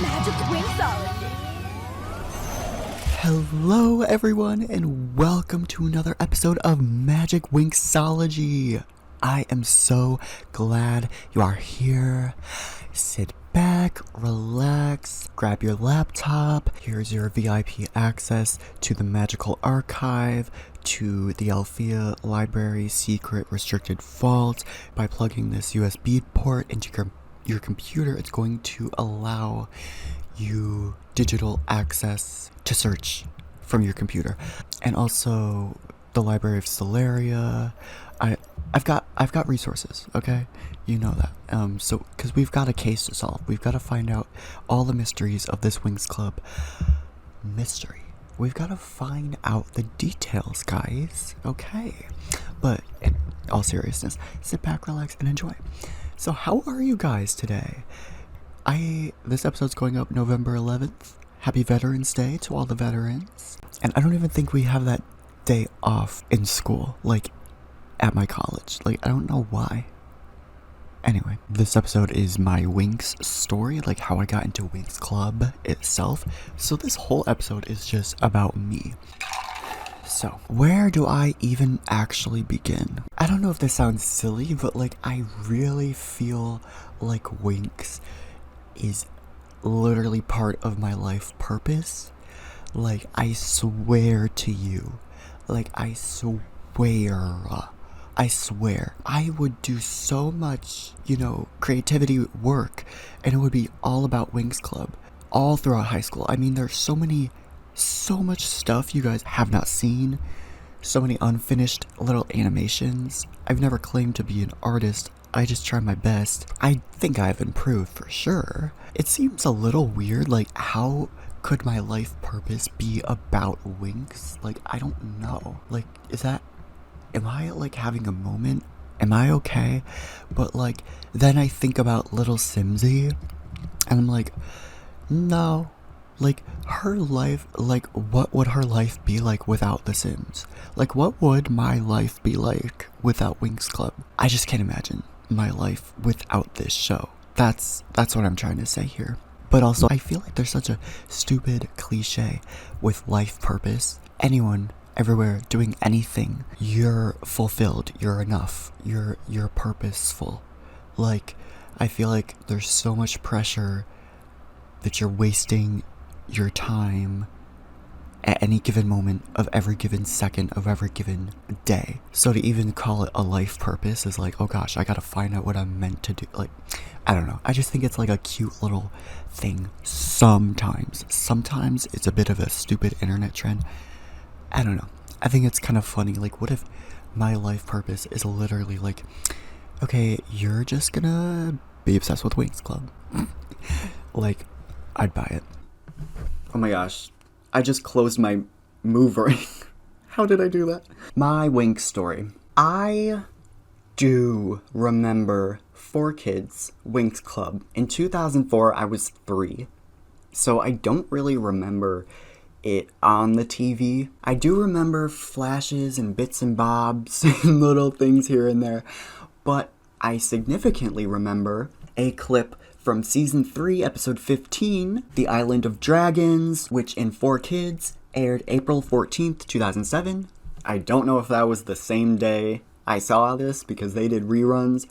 Magic Winxology. Hello everyone and welcome to another episode of Magic Winxology. I am so glad you are here. Sit back, relax, grab your laptop. Here's your VIP access to the magical archive, to the Althea Library secret restricted vault. By plugging this USB port into your computer, it's going to allow you digital access to search from your computer. And also the Library of Stellaria. I've got resources, okay? You know that. So because we've got a case to solve. We've got to find out all the mysteries of this Winx Club mystery. We've got to find out the details, guys. Okay. But in all seriousness, sit back, relax, and enjoy. So how are you guys today? This episode's going up November 11th. Happy Veterans Day to all the veterans. And I don't even think we have that day off in school, like at my college. Like, I don't know why. Anyway, this episode is my Winx story, like how I got into Winx Club itself. So this whole episode is just about me. So, where do I even actually begin? I don't know if this sounds silly, but like I really feel like Winx is literally part of my life purpose. Like, I swear to you, like I swear, I would do so much, creativity work, and it would be all about Winx Club all throughout high school. I mean, there's so much stuff you guys have not seen, so many unfinished little animations. I've never claimed to be an artist. I just try my best. I think I've improved for sure. It seems a little weird, like how could my life purpose be about Winx? Like, I don't know. Like, am I like having a moment? Am I okay? But like, then I think about little Simsy, and I'm like, no. Like, her life, like, what would her life be like without The Sims? Like, what would my life be like without Winx Club? I just can't imagine my life without this show. That's what I'm trying to say here. But also, I feel like there's such a stupid cliche with life purpose. Anyone, everywhere, doing anything, you're fulfilled, you're enough, you're purposeful. Like, I feel like there's so much pressure that you're wasting your time at any given moment of every given second of every given day. So to even call it a life purpose is like, oh gosh, I gotta find out what I'm meant to do. Like, I don't know. I just think it's like a cute little thing sometimes. Sometimes it's a bit of a stupid internet trend. I don't know. I think it's kind of funny. Like, what if my life purpose is literally like, okay, you're just gonna be obsessed with Winx Club. Like, I'd buy it. Oh my gosh. I just closed my move ring. How did I do that? My Winx story. I do remember 4Kids Winx Club. In 2004, I was 3. So I don't really remember it on the TV. I do remember flashes and bits and bobs and little things here and there. But I significantly remember a clip from Season 3, Episode 15, The Island of Dragons, which in 4Kids aired April 14th, 2007. I don't know if that was the same day I saw this because they did reruns,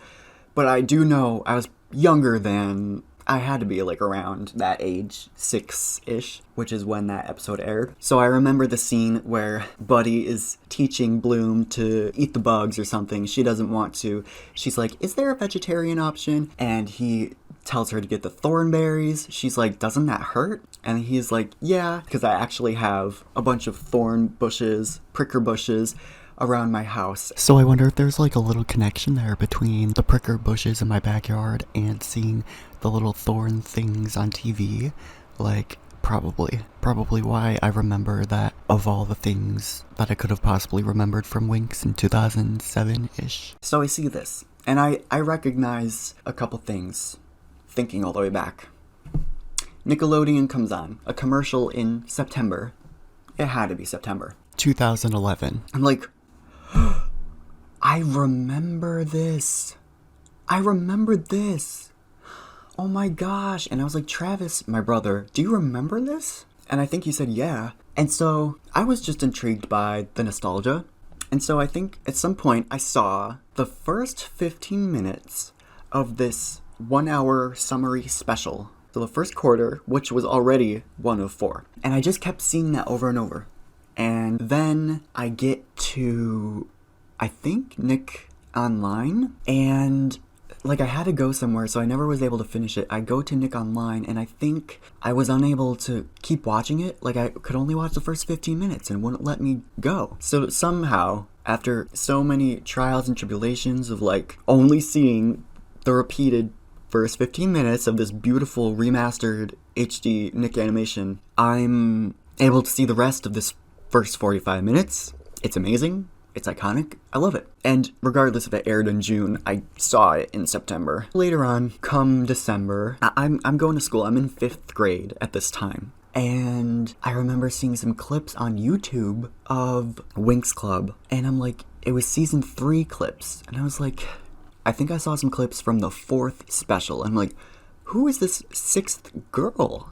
but I do know I was younger than, I had to be like around that age, 6-ish, which is when that episode aired. So I remember the scene where Buddy is teaching Bloom to eat the bugs or something. She doesn't want to. She's like, is there a vegetarian option? And he tells her to get the thornberries. She's like, doesn't that hurt? And he's like, yeah, because I actually have a bunch of thorn bushes, pricker bushes around my house. So I wonder if there's like a little connection there between the pricker bushes in my backyard and seeing the little thorn things on TV. Like, probably why I remember that of all the things that I could have possibly remembered from Winx in 2007-ish. So I see this, and I recognize a couple things. Thinking all the way back. Nickelodeon comes on. A commercial in September. It had to be September 2011. I'm like, I remember this. I remembered this. oh my gosh. And I was like, Travis, my brother, do you remember this? And I think he said, yeah. And so I was just intrigued by the nostalgia. And so I think at some point I saw the first 15 minutes of this 1 hour summary special. So the first quarter, which was already one of 4. And I just kept seeing that over and over. And then I get to, I think, Nick Online. And like, I had to go somewhere, so I never was able to finish it. I go to Nick Online, and I think I was unable to keep watching it. Like, I could only watch the first 15 minutes and wouldn't let me go. So somehow, after so many trials and tribulations of, like, only seeing the repeated first 15 minutes of this beautiful remastered HD Nick animation, I'm able to see the rest of this first 45 minutes. It's amazing. It's iconic. I love it. And regardless if it aired in June, I saw it in September. Later on, come December, I'm going to school. I'm in 5th grade at this time. And I remember seeing some clips on YouTube of Winx Club. And I'm like, it was season 3 clips. And I was like, I think I saw some clips from the 4th special. And I'm like, who is this 6th girl?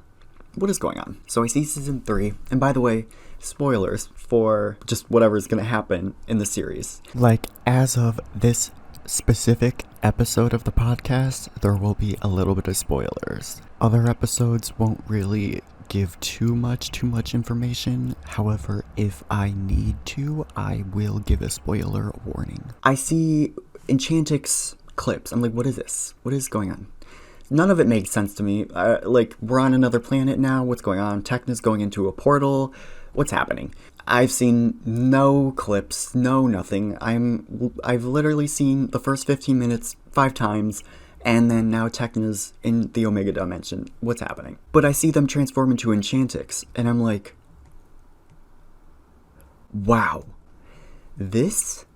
What is going on? So I see season 3. And by the way, spoilers for just whatever's gonna happen in the series. Like, as of this specific episode of the podcast, there will be a little bit of spoilers. Other episodes won't really give too much information. However, if I need to, I will give a spoiler warning. I see Enchantix clips. I'm like, what is this? What is going on? None of it makes sense to me. Like, we're on another planet now. What's going on? Techna's going into a portal. What's happening? I've seen no clips, no nothing. I've literally seen the first 15 minutes 5 times, and then now Techna's in the Omega Dimension. What's happening? But I see them transform into Enchantix, and I'm like, wow, this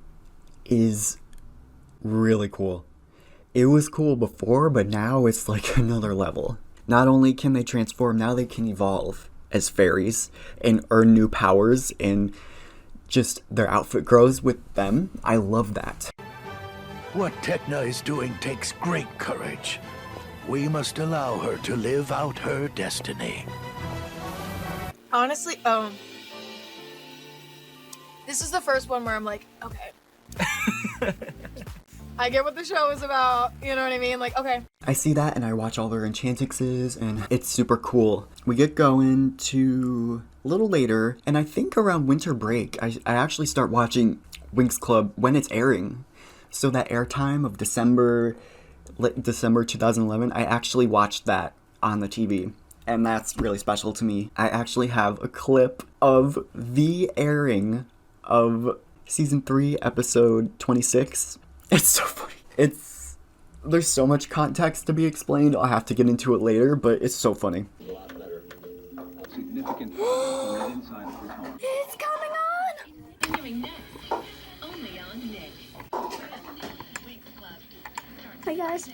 is really cool. It was cool before, but now it's like another level. Not only can they transform, now they can evolve as fairies and earn new powers, and just their outfit grows with them. I love that. What Techna is doing takes great courage. We must allow her to live out her destiny. Honestly, this is the first one where I'm like, okay. I get what the show is about, you know what I mean? Like, okay. I see that and I watch all their Enchantixes, and it's super cool. We get going to a little later, and I think around winter break, I actually start watching Winx Club when it's airing. So that airtime of December 2011, I actually watched that on the TV. And that's really special to me. I actually have a clip of the airing of season 3, episode 26. It's so funny. There's so much context to be explained. I'll have to get into it later, but it's so funny. Significant It's coming on! Continuing next, only on Nick. Winx Club. Hi guys.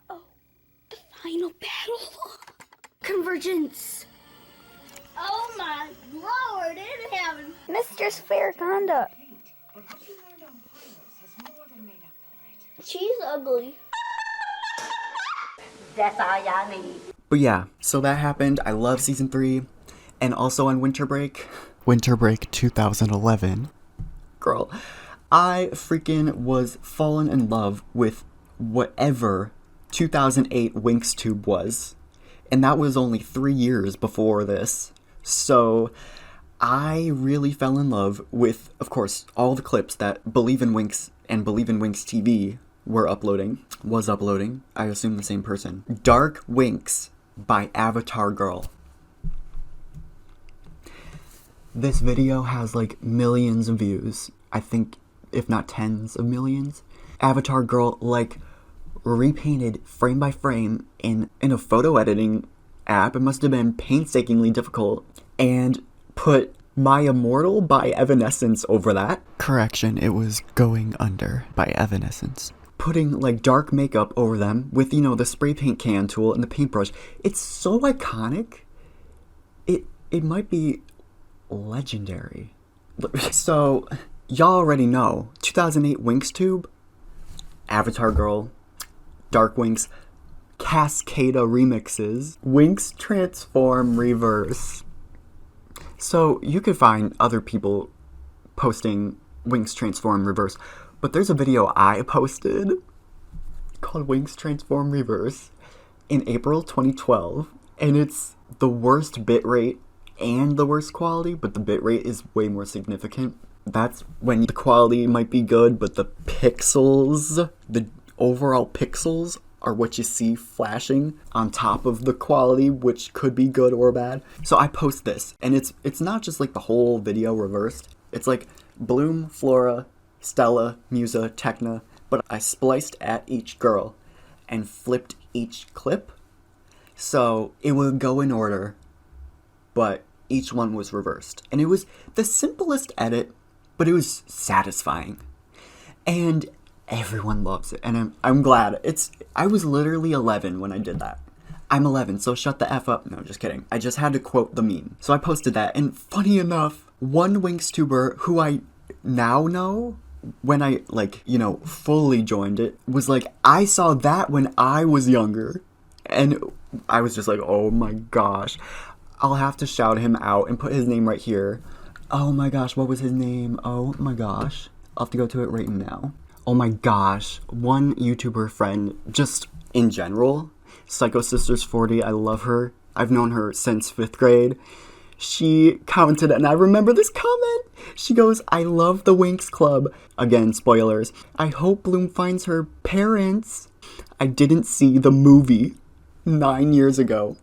Oh, the final battle. Convergence. Oh my lord, in heaven. Mistress Fair Conduct. She's ugly. That's all y'all need. But yeah, so that happened. I love season 3. And also on winter break. Winter break 2011. Girl, I freaking was falling in love with whatever 2008 Winxtube was. And that was only 3 years before this. So I really fell in love with, of course, all the clips that Believe in Winx and Believe in Winx TV was uploading. I assume the same person. Dark Winx by Avatar Girl. This video has like millions of views. I think, if not tens of millions. Avatar Girl, like, repainted frame by frame in a photo editing app. It must have been painstakingly difficult, and put My Immortal by Evanescence over that. Correction, it was Going Under by Evanescence. Putting like dark makeup over them with, you know, the spray paint can tool and the paintbrush. It's so iconic. It might be legendary. So, y'all already know, 2008 Winxtube, Avatar Girl, Dark Winx, Cascada remixes, Winx Transform Reverse. So, you could find other people posting Winx Transform Reverse, but there's a video I posted called Winx Transform Reverse in April 2012, and it's the worst bitrate and the worst quality, but the bitrate is way more significant. That's when the quality might be good, but the pixels, the overall pixels are what you see flashing on top of the quality, which could be good or bad. So I post this, and it's not just like the whole video reversed. It's like Bloom, Flora, Stella, Musa, Techna, but I spliced at each girl and flipped each clip. So it would go in order, but each one was reversed. And it was the simplest edit, but it was satisfying. And everyone loves it. And I'm glad. I was literally 11 when I did that. I'm 11, so shut the F up. No, just kidding. I just had to quote the meme. So I posted that, and funny enough, one Winxtuber who I now know, when I, fully joined it, was like, I saw that when I was younger. And I was just like, oh my gosh. I'll have to shout him out and put his name right here. Oh my gosh, what was his name? Oh my gosh. I'll have to go to it right now. Oh my gosh. One YouTuber friend, just in general, Psycho Sisters 40, I love her. I've known her since 5th grade. She commented, and I remember this comment. She goes, I love the Winx Club. Again, spoilers. I hope Bloom finds her parents. I didn't see the movie 9 years ago.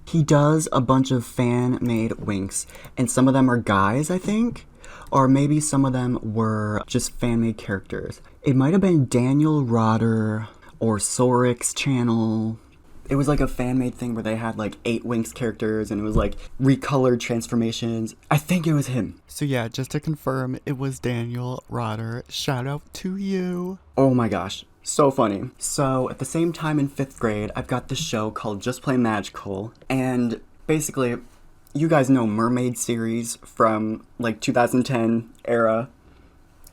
He does a bunch of fan-made Winx, and some of them are guys, I think. Or maybe some of them were just fan-made characters. It might have been Daniel Rotter or Sorik's channel. It was like a fan-made thing where they had like 8 Winx characters, and it was like recolored transformations. I think it was him. So yeah, just to confirm, it was Daniel Rotter. Shout out to you. Oh my gosh. So funny. So at the same time in 5th grade, I've got this show called Just Play Magical, and basically, you guys know Mermaid series from like 2010 era,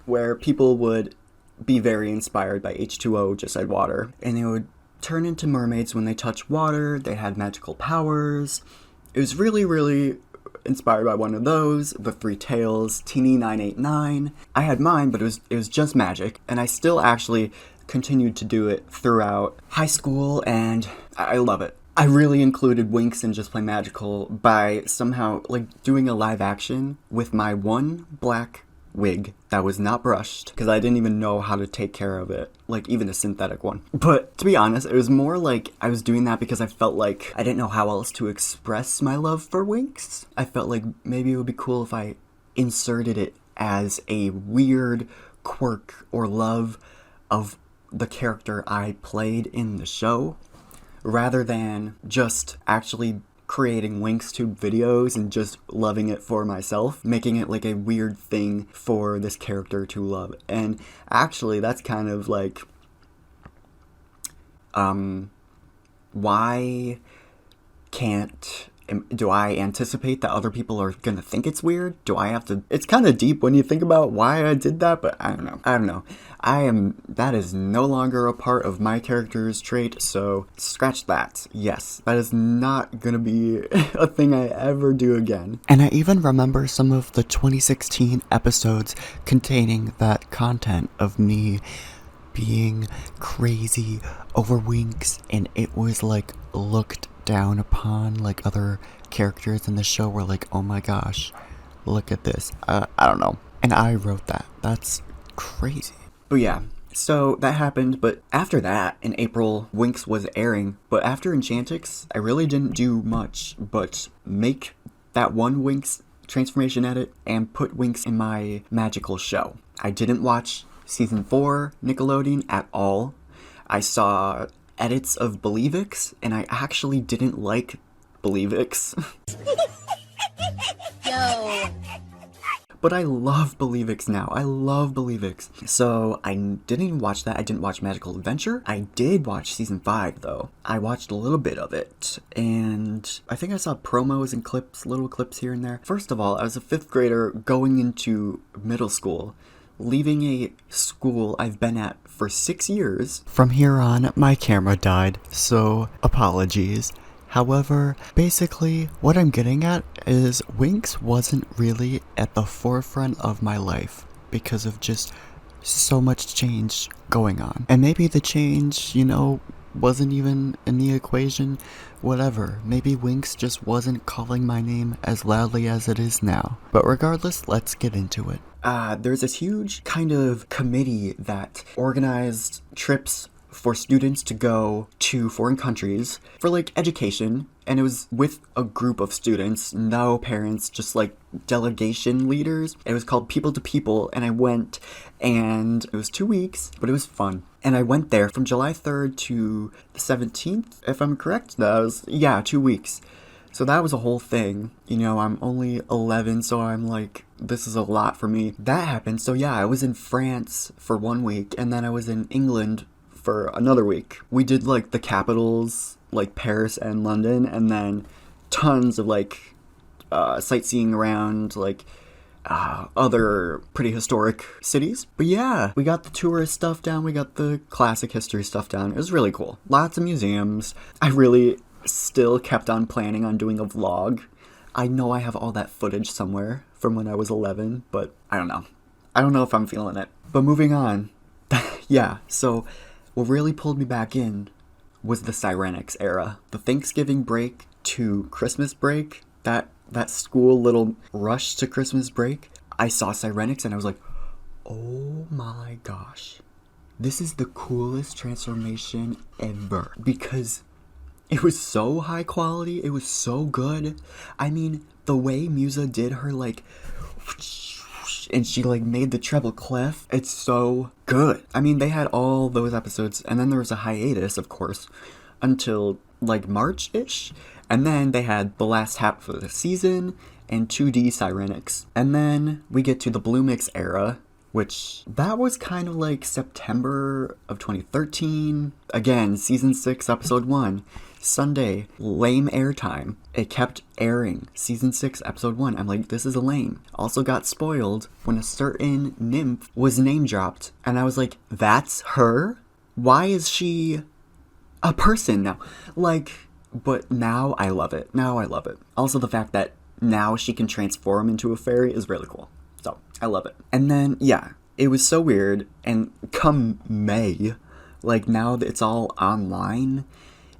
where people would be very inspired by H2O, just like water, and they would turn into mermaids when they touch water. They had magical powers. It was really, really inspired by one of those, the 3 Tails, Teeny 989. I had mine, but it was just magic, and I still actually continued to do it throughout high school, and I love it. I really included Winx in Just Play Magical by somehow doing a live action with my one black wig that was not brushed, because I didn't even know how to take care of it, even a synthetic one. But to be honest, it was more like I was doing that because I felt like I didn't know how else to express my love for Winx. I felt like maybe it would be cool if I inserted it as a weird quirk or love of the character I played in the show, rather than just actually creating Winxtube videos and just loving it for myself, making it like a weird thing for this character to love. And actually, that's kind of like, why can't, do I anticipate that other people are gonna think it's weird? Do I have to, it's kind of deep when you think about why I did that, but I don't know. That is no longer a part of my character's trait, so scratch that. Yes, that is not gonna be a thing I ever do again. And I even remember some of the 2016 episodes containing that content of me being crazy over Winx, and it was looked down upon, other characters in the show were like, oh my gosh, look at this. I don't know. And I wrote that. That's crazy. But yeah, so that happened, but after that, in April, Winx was airing, but after Enchantix, I really didn't do much but make that one Winx transformation edit and put Winx in my magical show. I didn't watch Season 4 Nickelodeon at all. I saw edits of Believix, and I actually didn't like Believix. Yo. But I love Believix now. I love Believix. So I didn't even watch that. I didn't watch Magical Adventure. I did watch season 5 though. I watched a little bit of it, and I think I saw promos and clips, little clips here and there. First of all, I was a 5th grader going into middle school, leaving a school I've been at for 6 years. From here on, my camera died, so apologies. However, basically, what I'm getting at is Winx wasn't really at the forefront of my life because of just so much change going on. And maybe the change, you know, wasn't even in the equation, whatever. Maybe Winx just wasn't calling my name as loudly as it is now. But regardless, let's get into it. There's this huge kind of committee that organized trips for students to go to foreign countries for like education, and it was with a group of students, no parents, just like delegation leaders. It was called People to People, and I went, and it was 2 weeks, but it was fun. And I went there from July 3rd to the 17th, if I'm correct. That was, yeah, 2 weeks. So that was a whole thing. You know, I'm only 11, so I'm like, this is a lot for me. That happened. So yeah, I was in France for 1 week, and then I was in England for another week. We did like the capitals, like Paris and London, and then tons of like sightseeing around like other pretty historic cities. But yeah, we got the tourist stuff down, we got the classic history stuff down. It was really cool. Lots of museums. I really still kept on planning on doing a vlog. I know I have all that footage somewhere from when I was 11, but I don't know. I don't know if I'm feeling it. But moving on. Yeah, so what really pulled me back in was the Sirenix era. The Thanksgiving break to Christmas break, that school little rush to Christmas break, I saw Sirenix and I was like, oh my gosh, this is the coolest transformation ever. Because it was so high quality, it was so good. I mean, the way Musa did her like, and she like made the treble clef, it's so good. I mean, they had all those episodes, and then there was a hiatus, of course, until like March-ish, and then they had the last half of the season and 2D Sirenix. And then we get to the Bloomix era, which that was kind of like September of 2013. Again, season 6, episode 1. Sunday, lame airtime. It kept airing. Season 6, episode 1. I'm like, this is lame. Also got spoiled when a certain nymph was name dropped. And I was like, that's her? Why is she a person now? Like, but now I love it. Now I love it. Also the fact that now she can transform into a fairy is really cool. So, I love it. And then, yeah, it was so weird. And come May, like now that it's all online,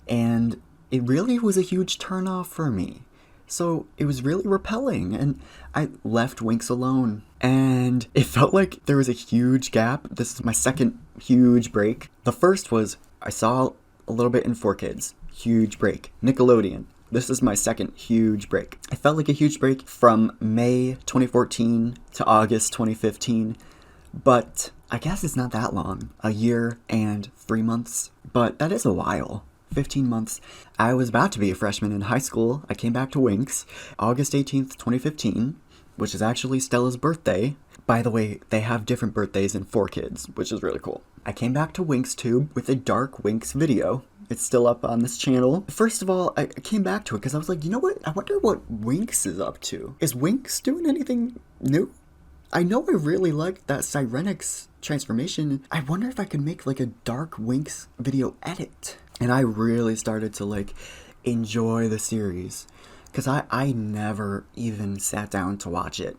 and it really was a huge turnoff for me. So it was really repelling, and I left Winx alone. And it felt like there was a huge gap. This is my second huge break. The first was I saw a little bit in 4Kids. Huge break. Nickelodeon. This is my second huge break. It felt like a huge break from May 2014 to August 2015. But I guess it's not that long. A year and 3 months. But that is a while. 15 months. I was about to be a freshman in high school. I came back to Winx August 18th, 2015, which is actually Stella's birthday. By the way, they have different birthdays in 4Kids, which is really cool. I came back to Winxtube with a Dark Winx video. It's still up on this channel. First of all, I came back to it because I was like, you know what? I wonder what Winx is up to. Is Winx doing anything new? I know I really liked that Sirenix transformation. I wonder if I could make like a Dark Winx video edit. And I really started to like enjoy the series. Because I never even sat down to watch it.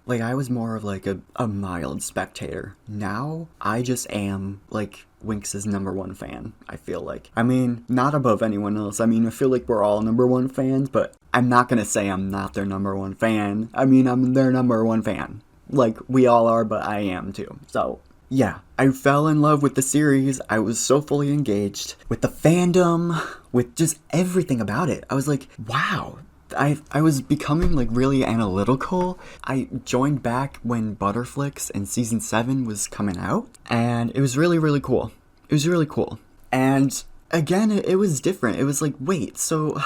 Like, I was more of like a mild spectator. Now, I just am like Winx's #1 fan, I feel like. I mean, not above anyone else. I mean, I feel like we're all #1 fans, but I'm not gonna say I'm not their #1 fan. I mean, I'm their #1 fan. Like, we all are, but I am too. So, yeah, I fell in love with the series. I was so fully engaged with the fandom, with just everything about it. I was like, wow. I was becoming like really analytical. I joined back when Butterflix and season 7 was coming out, and it was really, really cool. It was really cool. And again, it was different. It was like, wait, so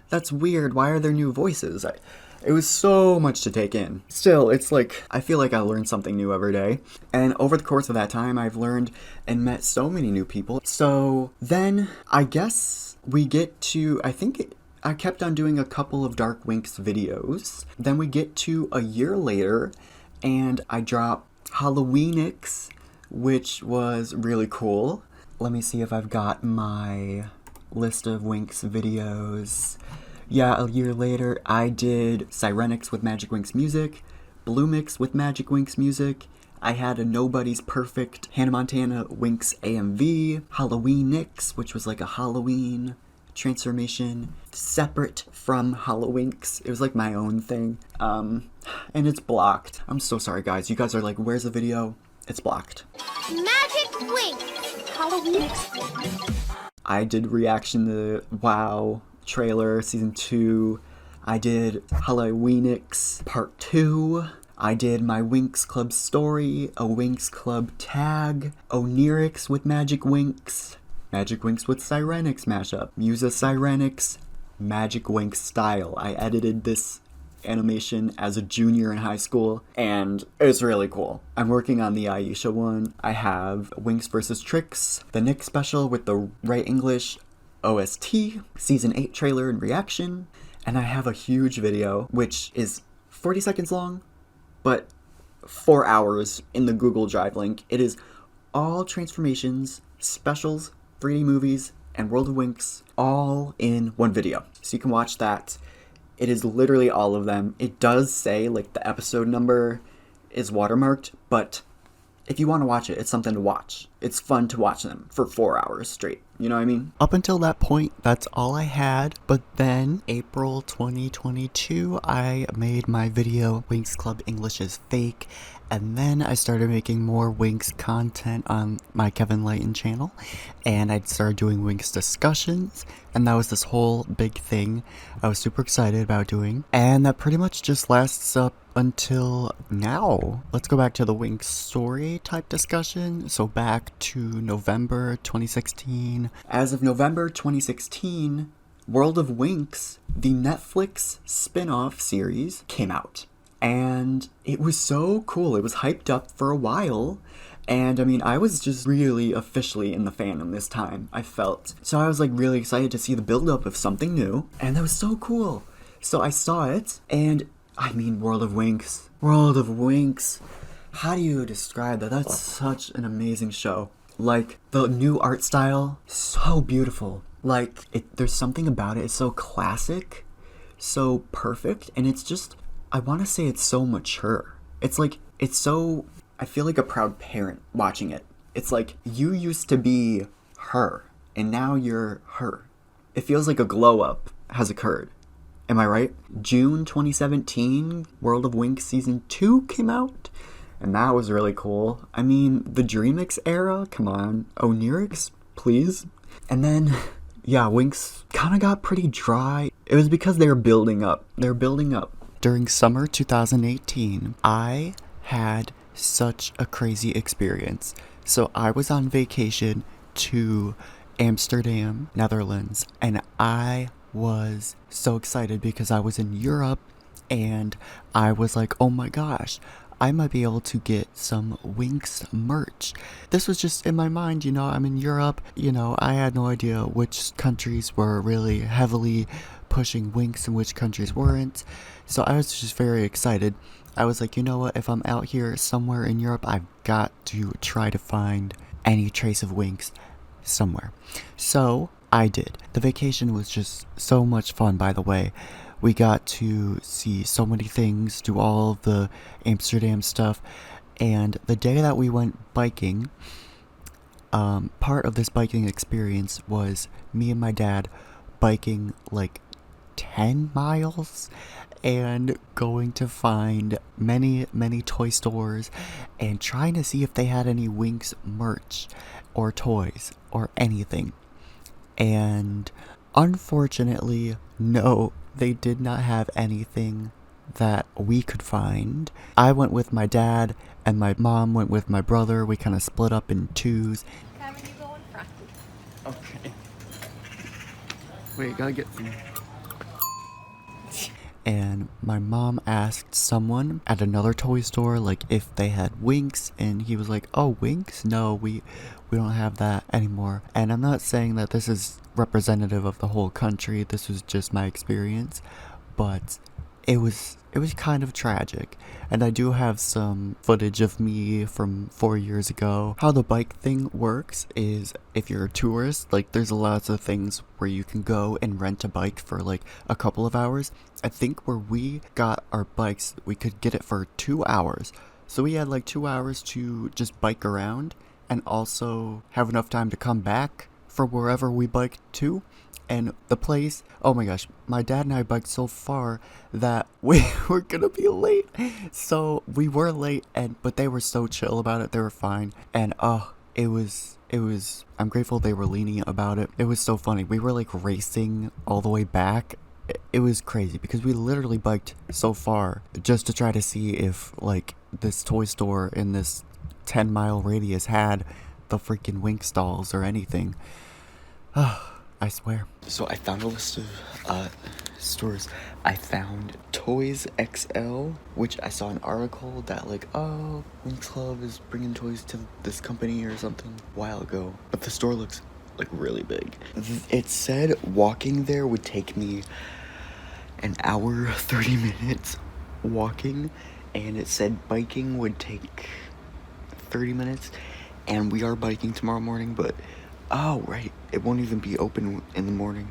that's weird. Why are there new voices? It was so much to take in. Still, it's like, I feel like I learned something new every day. And over the course of that time, I've learned and met so many new people. So then, I guess we get to, I kept on doing a couple of Dark Winx videos. Then we get to a year later, and I drop Halloweenix, which was really cool. Let me see if I've got my list of Winx videos. Yeah, a year later, I did Sirenix with Magic Winx music, Bloomix with Magic Winx music. I had a Nobody's Perfect Hannah Montana Winx AMV, Halloweenix, which was like a Halloween transformation separate from Halloweenix. It was like my own thing. And it's blocked. I'm so sorry, guys. You guys are like, where's the video? It's blocked. Magic Winx. Halloween. I did reaction to WoW trailer season 2. I did Halloweenix part 2. I did my Winx Club story, a Winx Club tag, Onirix with Magic Winx, Magic Winx with Sirenix mashup, use a Sirenix Magic Winx style. I edited this animation as a junior in high school, and it's really cool. I'm working on the Aisha one. I have Winx vs. Trix, the Nick special with the Right English OST, season 8 trailer and reaction, and I have a huge video, which is 40 seconds long, but 4 hours in the Google Drive link. It is all transformations, specials, 3D movies, and World of Winx, all in one video. So you can watch that. It is literally all of them. It does say, like, the episode number is watermarked, but if you want to watch it, it's something to watch. It's fun to watch them for 4 hours straight. You know what I mean? Up until that point, that's all I had. But then, April 2022, I made my video, Winx Club English is Fake. And then I started making more Winx content on my Kevin Layton channel. And I started doing Winx discussions. And that was this whole big thing I was super excited about doing. And that pretty much just lasts up until now. Let's go back to the Winx story type discussion. So back to November 2016. As of November 2016, World of Winx, the Netflix spin-off series, came out. And it was so cool. It was hyped up for a while. And I mean, I was just really officially in the fandom this time, I felt. So I was like really excited to see the build-up of something new. And that was so cool. So I saw it, and I mean, World of Winx. World of Winx. How do you describe that? That's such an amazing show. Like, the new art style, so beautiful. Like, there's something about it. It's so classic, so perfect, and it's just, I want to say it's so mature. It's like, it's so, I feel like a proud parent watching it. It's like, you used to be her, and now you're her. It feels like a glow up has occurred. Am I right? June 2017, World of Winx Season 2 came out, and that was really cool. I mean, the Dreamix era, come on. Onirix, please. And then, yeah, Winx kind of got pretty dry. It was because they were building up. They're building up. During summer 2018, I had such a crazy experience. So I was on vacation to Amsterdam, Netherlands, and I was so excited because I was in Europe, and I was like, oh my gosh, I might be able to get some Winx merch. This was just in my mind, you know, I'm in Europe, you know, I had no idea which countries were really heavily pushing Winx and which countries weren't. So I was just very excited. I was like, you know what, if I'm out here somewhere in Europe, I've got to try to find any trace of Winx somewhere. So I did. The vacation was just so much fun, by the way. We got to see so many things, do all of the Amsterdam stuff, and the day that we went biking, part of this biking experience was me and my dad biking like 10 miles and going to find many toy stores and trying to see if they had any Winx merch or toys or anything. And unfortunately, no, they did not have anything that we could find. I went with my dad and my mom went with my brother. We kind of split up in twos. Kevin, you go in front. Okay. Wait, gotta get some. and my mom asked someone at another toy store like if they had Winx, and he was like, oh, Winx? No, we don't have that anymore. And I'm not saying that this is representative of the whole country, this was just my experience, but it was kind of tragic. And I do have some footage of me from 4 years ago. How the bike thing works is if you're a tourist, like there's lots of things where you can go and rent a bike for like a couple of hours. I think where we got our bikes, we could get it for 2 hours. So we had like 2 hours to just bike around and also have enough time to come back from wherever we biked to. And the place, oh my gosh, my dad and I biked so far that we were gonna be late. So we were late, but they were so chill about it, they were fine. And it was, I'm grateful they were lenient about it. It was so funny. We were like racing all the way back. It was crazy because we literally biked so far just to try to see if like this toy store in this 10-mile radius had the freaking Winx dolls or anything. I swear. So I found a list of stores. I found Toys XL, which I saw an article that like, oh, Winx Club is bringing toys to this company or something a while ago. But the store looks like really big. It said walking there would take me an hour, 30 minutes walking. And it said biking would take 30 minutes. And we are biking tomorrow morning, but oh, right. It won't even be open in the morning.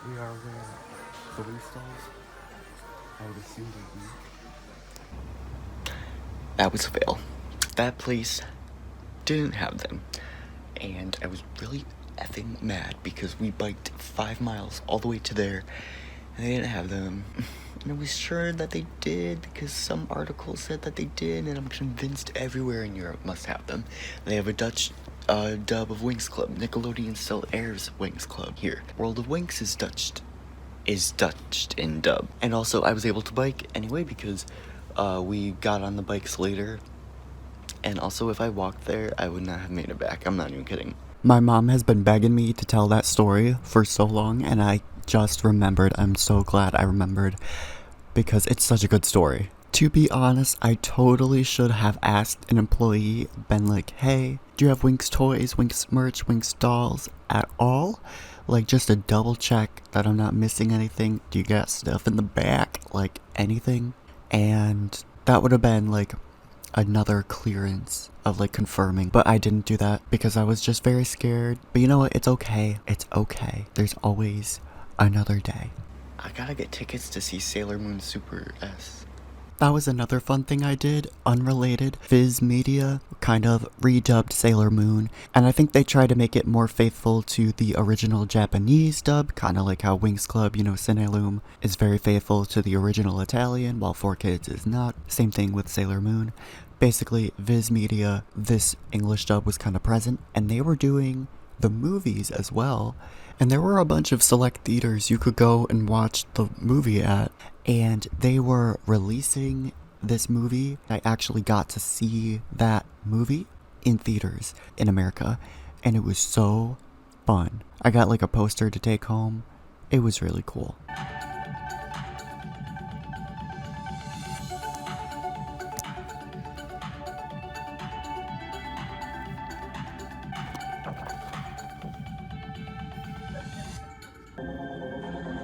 We are where the Winx dolls, I would assume they eat. That was a fail. That place didn't have them. And I was really effing mad because we biked 5 miles all the way to there and they didn't have them. And I was sure that they did because some article said that they did, and I'm convinced everywhere in Europe must have them. They have a Dutch dub of Winx Club. Nickelodeon still airs Winx Club here. World of Winx is Dutched in dub. And also I was able to bike anyway because we got on the bikes later, and also if I walked there, I would not have made it back. I'm not even kidding. My mom has been begging me to tell that story for so long, and I just remembered. I'm so glad I remembered because it's such a good story. To be honest, I totally should have asked an employee, been like, hey, do you have Winx toys, Winx merch, Winx dolls at all? Like, just to double check that I'm not missing anything. Do you got stuff in the back? Like, anything? And that would have been like another clearance of like confirming, but I didn't do that because I was just very scared. But you know what? It's okay. It's okay. There's always another day. I gotta get tickets to see Sailor Moon Super S. That was another fun thing I did, unrelated. Viz Media kind of redubbed Sailor Moon, and I think they tried to make it more faithful to the original Japanese dub, kind of like how Winx Club, you know, Cinelume, is very faithful to the original Italian, while 4Kids is not. Same thing with Sailor Moon. Basically, Viz Media, this English dub was kind of present, and they were doing the movies as well. And there were a bunch of select theaters you could go and watch the movie at, and they were releasing this movie. I actually got to see that movie in theaters in America, and it was so fun. I got like a poster to take home. It was really cool.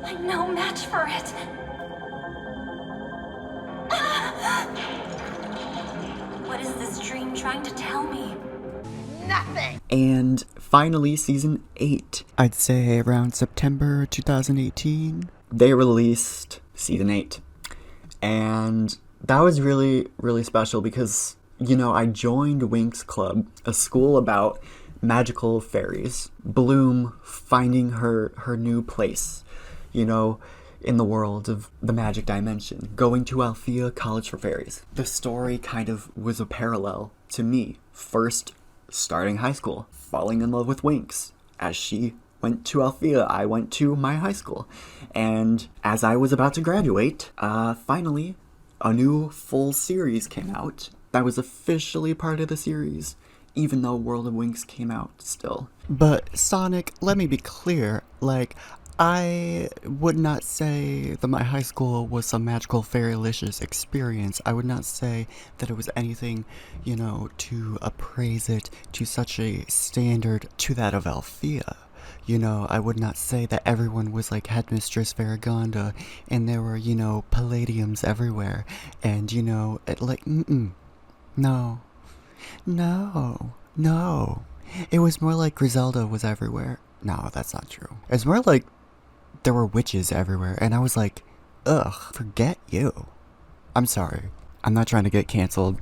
I'm no match for it. What is this dream trying to tell me? Nothing. And finally, season 8, I'd say around September 2018, they released season 8. And that was really, really special because, you know, I joined Winx Club, a school about magical fairies. Bloom finding her new place, you know, in the world of the magic dimension, going to Althea College for Fairies. The story kind of was a parallel to me. First, starting high school, falling in love with Winx, as she went to Althea, I went to my high school. And as I was about to graduate, finally, a new full series came out that was officially part of the series, even though World of Winx came out still. But Sonic, let me be clear, like, I would not say that my high school was some magical fairylicious experience. I would not say that it was anything, you know, to appraise it to such a standard to that of Althea. You know, I would not say that everyone was like Headmistress Faragonda and there were, you know, palladiums everywhere. And, you know, no. It was more like Griselda was everywhere. No, that's not true. It's more like there were witches everywhere. And I was like, ugh, forget you. I'm sorry. I'm not trying to get canceled.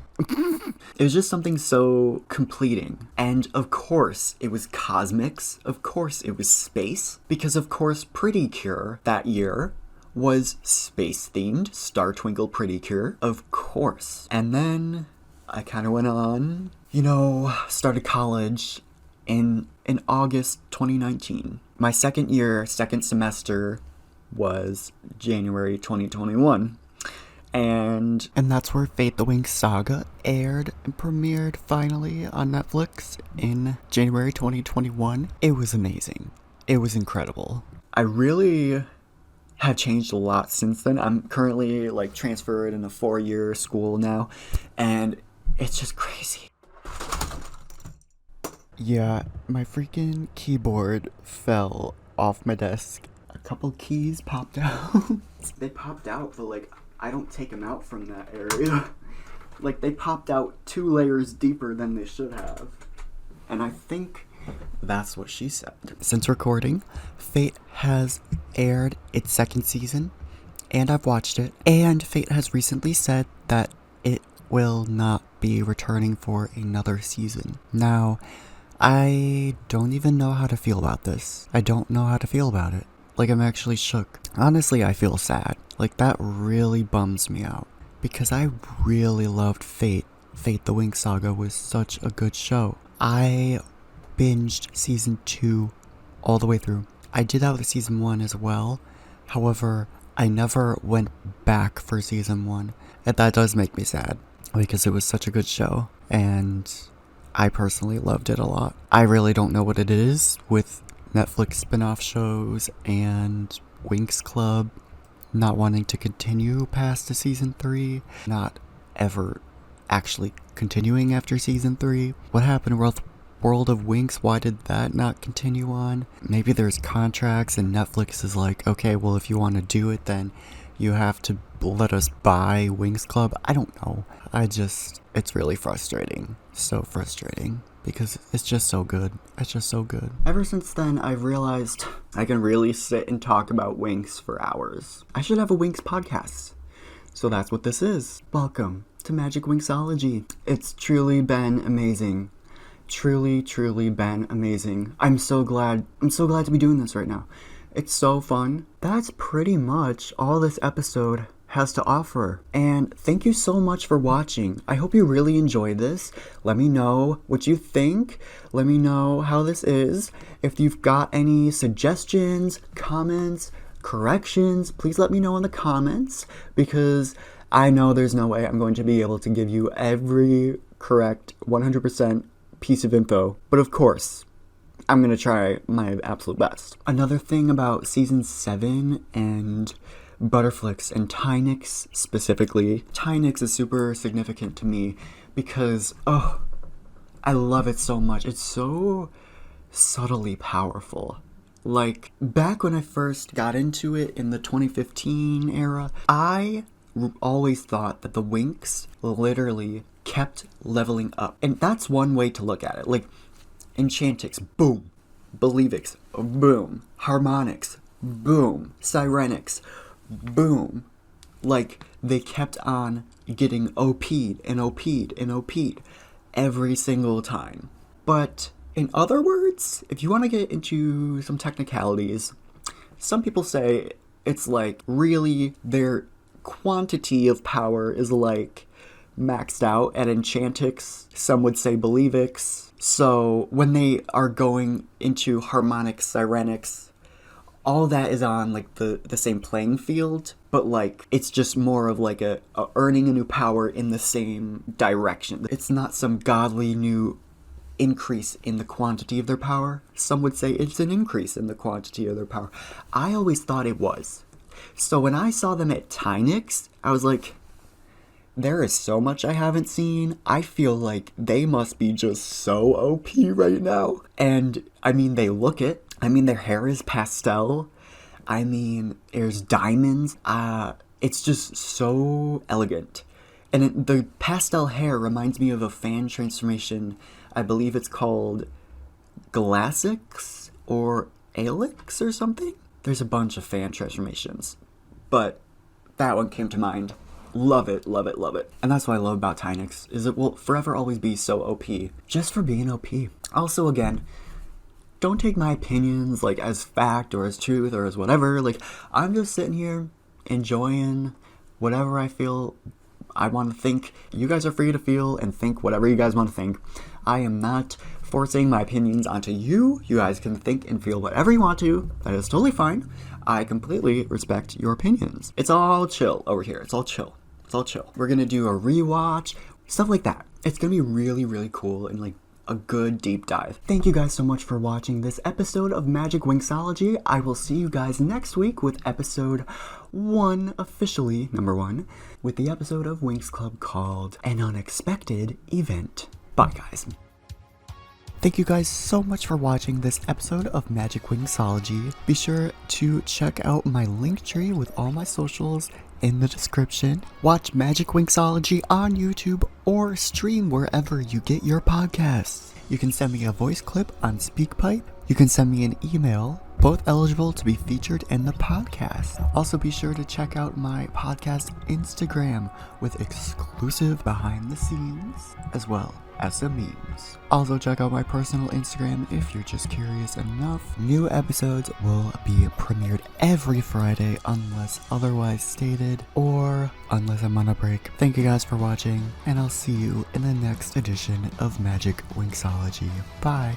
It was just something so completing. And of course, it was cosmics. Of course, it was space. Because of course, Pretty Cure that year was space-themed. Star Twinkle Pretty Cure. Of course. And then I kind of went on, you know, started college in August 2019. My second year, second semester was January 2021. And that's where Fate the Winx Saga aired and premiered finally on Netflix in January 2021. It was amazing. It was incredible. I really have changed a lot since then. I'm currently like transferred in a 4-year school now, and it's just crazy. Yeah, my freaking keyboard fell off my desk. A couple keys popped out. They popped out, but like, I don't take them out from that area. Like, they popped out 2 layers deeper than they should have. And I think that's what she said. Since recording, Fate has aired its second season, and I've watched it. And Fate has recently said that it will not be returning for another season. Now, I don't even know how to feel about this. I don't know how to feel about it. Like, I'm actually shook. Honestly, I feel sad. Like, that really bums me out. Because I really loved Fate. Fate the Winx Saga was such a good show. I binged season 2 all the way through. I did that with season 1 as well. However, I never went back for season 1. And that does make me sad. Because it was such a good show. And I personally loved it a lot. I really don't know what it is with Netflix spin-off shows and Winx Club not wanting to continue past to season 3, not ever actually continuing after season 3. What happened with World of Winx? Why did that not continue on? Maybe there's contracts and Netflix is like, okay, well, if you want to do it, then you have to let us buy Winx Club. I don't know. It's really frustrating. So frustrating. Because it's just so good. It's just so good. Ever since then, I've realized I can really sit and talk about Winx for hours. I should have a Winx podcast. So that's what this is. Welcome to Magic Winxology. It's truly been amazing. Truly been amazing. I'm so glad to be doing this right now. It's so fun. That's pretty much all this episode has to offer. And thank you so much for watching. I hope you really enjoyed this. Let me know what you think. Let me know how this is. If you've got any suggestions, comments, corrections, please let me know in the comments, because I know there's no way I'm going to be able to give you every correct 100% piece of info. But of course, I'm going to try my absolute best. Another thing about season 7 and Butterflix and Tynix specifically. Tynix is super significant to me because, I love it so much. It's so subtly powerful. Like, back when I first got into it in the 2015 era, I always thought that the Winx literally kept leveling up. And that's one way to look at it. Like, Enchantix, boom. Believix, boom. Harmonix, boom. Sirenix, boom. Like, they kept on getting OP'd and OP'd and OP'd every single time. But in other words, if you want to get into some technicalities, some people say it's like really their quantity of power is like maxed out at Enchantix, some would say Believix. So when they are going into Harmonix, Sirenix, all that is on like the same playing field, but like it's just more of like a earning a new power in the same direction. It's not some godly new increase in the quantity of their power. Some would say it's an increase in the quantity of their power. I always thought it was. So when I saw them at Tynix, I was like, there is so much I haven't seen. I feel like they must be just so OP right now. And I mean, they look it. I mean, their hair is pastel. I mean, there's diamonds. It's just so elegant. And the pastel hair reminds me of a fan transformation. I believe it's called Glassix or Alix or something. There's a bunch of fan transformations, but that one came to mind. Love it, love it, love it. And that's what I love about Tynix, is it will forever always be so OP, just for being OP. Also, again, don't take my opinions like as fact or as truth or as whatever. Like, I'm just sitting here enjoying whatever I feel I want to think. You guys are free to feel and think whatever you guys want to think. I am not forcing my opinions onto you. You guys can think and feel whatever you want to. That is totally fine. I completely respect your opinions. It's all chill over here. It's all chill. It's all chill. We're gonna do a rewatch, stuff like that. It's gonna be really, really cool and like a good deep dive. Thank you guys so much for watching this episode of Magic Winxology. I will see you guys next week with episode 1, officially number 1, with the episode of Winx Club called An Unexpected Event. Bye, guys. Thank you guys so much for watching this episode of Magic Winxology. Be sure to check out my link tree with all my socials in the description. Watch Magic Winxology on YouTube or stream wherever you get your podcasts. You can send me a voice clip on SpeakPipe. You can send me an email, both eligible to be featured in the podcast. Also be sure to check out my podcast Instagram with exclusive behind the scenes as well as some memes. Also check out my personal Instagram if you're just curious enough. New episodes will be premiered every Friday unless otherwise stated or unless I'm on a break. Thank you guys for watching, and I'll see you in the next edition of Magic Winxology. Bye!